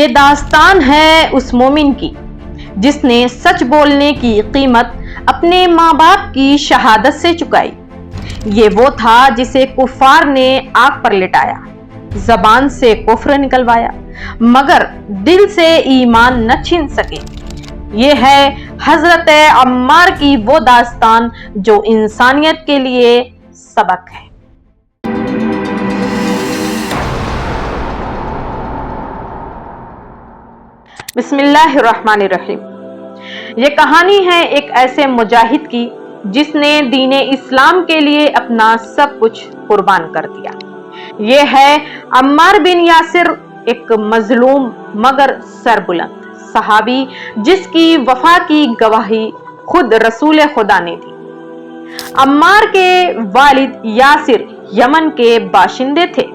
یہ داستان ہے اس مومن کی جس نے سچ بولنے کی قیمت اپنے ماں باپ کی شہادت سے چکائی۔ یہ وہ تھا جسے کفار نے آگ پر لٹایا، زبان سے کفر نکلوایا مگر دل سے ایمان نہ چھین سکے۔ یہ ہے حضرت عمار کی وہ داستان جو انسانیت کے لیے سبق ہے۔ بسم اللہ الرحمن الرحیم۔ یہ کہانی ہے ایک ایسے مجاہد کی جس نے دین اسلام کے لیے اپنا سب کچھ قربان کر دیا۔ یہ ہے عمار بن یاسر، ایک مظلوم مگر سربلند صحابی جس کی وفا کی گواہی خود رسول خدا نے دی۔ عمار کے والد یاسر یمن کے باشندے تھے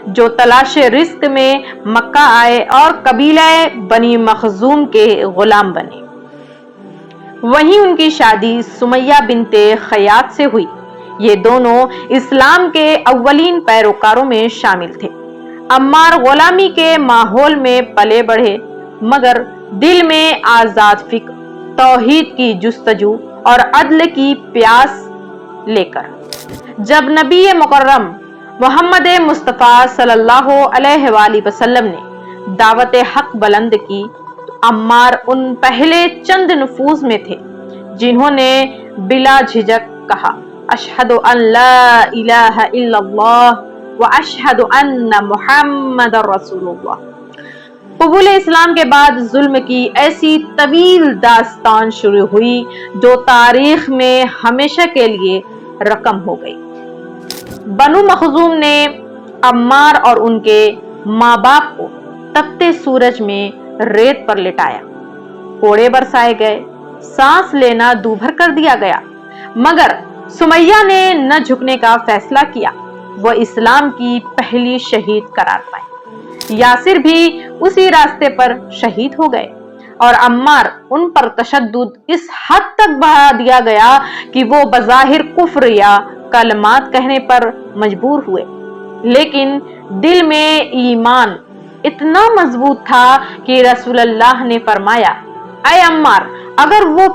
جو تلاش رزق میں مکہ آئے اور قبیلہ بنی مخزوم کے غلام بنے۔ وہیں ان کی شادی سمیہ بنت خیاط سے ہوئی۔ یہ دونوں اسلام کے اولین پیروکاروں میں شامل تھے۔ عمار غلامی کے ماحول میں پلے بڑھے مگر دل میں آزاد فکر، توحید کی جستجو اور عدل کی پیاس لے کر جب نبی مکرم محمد مصطفیٰ صلی اللہ علیہ وآلہ وسلم نے دعوت حق بلند کی تو عمار ان پہلے چند نفوس میں تھے جنہوں نے بلا جھجک کہا، اشہد ان لا الہ الا اللہ واشہد ان محمد رسول اللہ۔ قبول اسلام کے بعد ظلم کی ایسی طویل داستان شروع ہوئی جو تاریخ میں ہمیشہ کے لیے رقم ہو گئی۔ بنو مخزوم نے عمار اور ان کے ماں باپ کو تپتے سورج میں ریت پر لٹایا، کوڑے برسائے گئے، سانس لینا دوبھر کر دیا گیا مگر سمیہ نے نہ جھکنے کا فیصلہ کیا۔ وہ اسلام کی پہلی شہید قرار پائی۔ یاسر بھی اسی راستے پر شہید ہو گئے اور عمار ان پر تشدد اس حد تک بڑھا دیا گیا کہ وہ بظاہر کفر یا کلمات کہنے پر مجبور ہوئے لیکن دل میں ایمان اتنا مضبوط تھا کہ رسول اللہ نے فرمایا، اے عمار، اگر وہ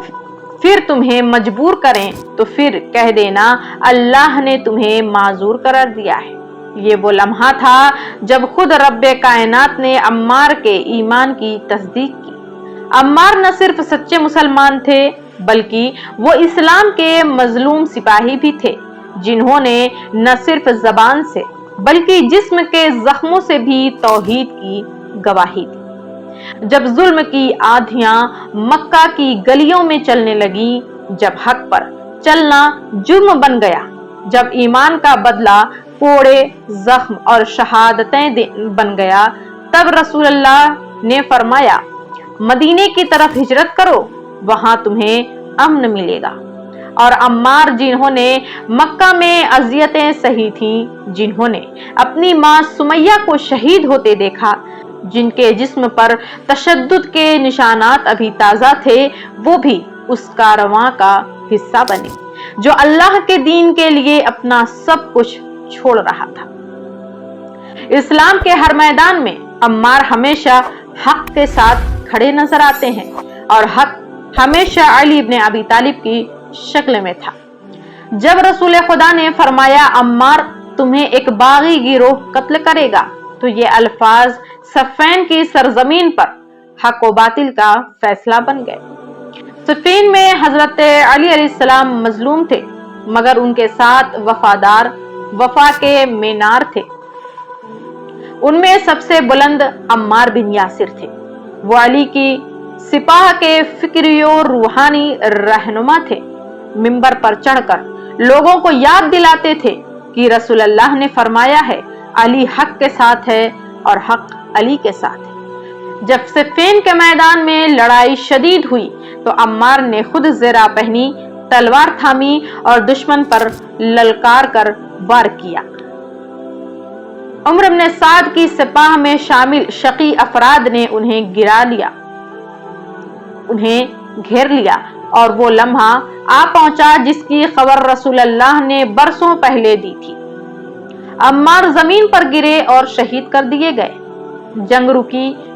پھر تمہیں مجبور کریں تو پھر کہہ دینا اللہ نے تمہیں معذور قرار دیا ہے۔ یہ وہ لمحہ تھا جب خود رب کائنات نے عمار کے ایمان کی تصدیق کی۔ عمار نہ صرف سچے مسلمان تھے بلکہ وہ اسلام کے مظلوم سپاہی بھی تھے جنہوں نے نہ صرف زبان سے بلکہ جسم کے زخموں سے بھی توحید کی گواہی دی۔ جب ظلم کی آندھیاں مکہ کی گلیوں میں چلنے لگی، جب حق پر چلنا جرم بن گیا، جب ایمان کا بدلہ کوڑے، زخم اور شہادتیں بن گیا، تب رسول اللہ نے فرمایا، مدینے کی طرف ہجرت کرو، وہاں تمہیں امن ملے گا۔ اور عمار جنہوں نے مکہ میں اذیتیں سہی تھیں، جنہوں نے اپنی ماں سمیہ کو شہید ہوتے دیکھا، جن کے جسم پر تشدد کے نشانات ابھی تازہ تھے، وہ بھی اس کارواں کا حصہ بنے جو اللہ کے دین کے لیے اپنا سب کچھ چھوڑ رہا تھا۔ اسلام کے ہر میدان میں عمار ہمیشہ حق کے ساتھ کھڑے نظر آتے ہیں اور حق ہمیشہ علی ابن ابی طالب کی شکل میں تھا۔ جب رسول خدا نے فرمایا عمار تمہیں ایک باغی گروہ قتل کرے گا تو یہ الفاظ صفین کی سرزمین پر حق و باطل کا فیصلہ بن گئے۔ صفین میں حضرت علی علیہ السلام مظلوم تھے مگر ان کے ساتھ وفادار وفا کے مینار تھے۔ ان میں سب سے بلند عمار بن یاسر تھے۔ وہ علی کی سپاہ کے فکری و روحانی رہنما تھے۔ منبر پر چڑھ کر لوگوں کو یاد دلاتے تھے کہ رسول اللہ نے فرمایا ہے، علی حق کے ساتھ ہے اور حق علی کے ساتھ ہے۔ جب صفین کے میدان میں لڑائی شدید ہوئی تو عمار نے خود زرہ پہنی، تلوار تھامی اور دشمن پر للکار کر وار کیا۔ عمر بن سعد کی سپاہ میں شامل شقی افراد نے انہیں گھیر لیا اور وہ لمحہ آ پہنچا جس کی خبر رسول اللہ نے برسوں پہلے دی تھی۔ عمار زمین پر گرے اور شہید کر دیے گئے۔ جنگ رکی،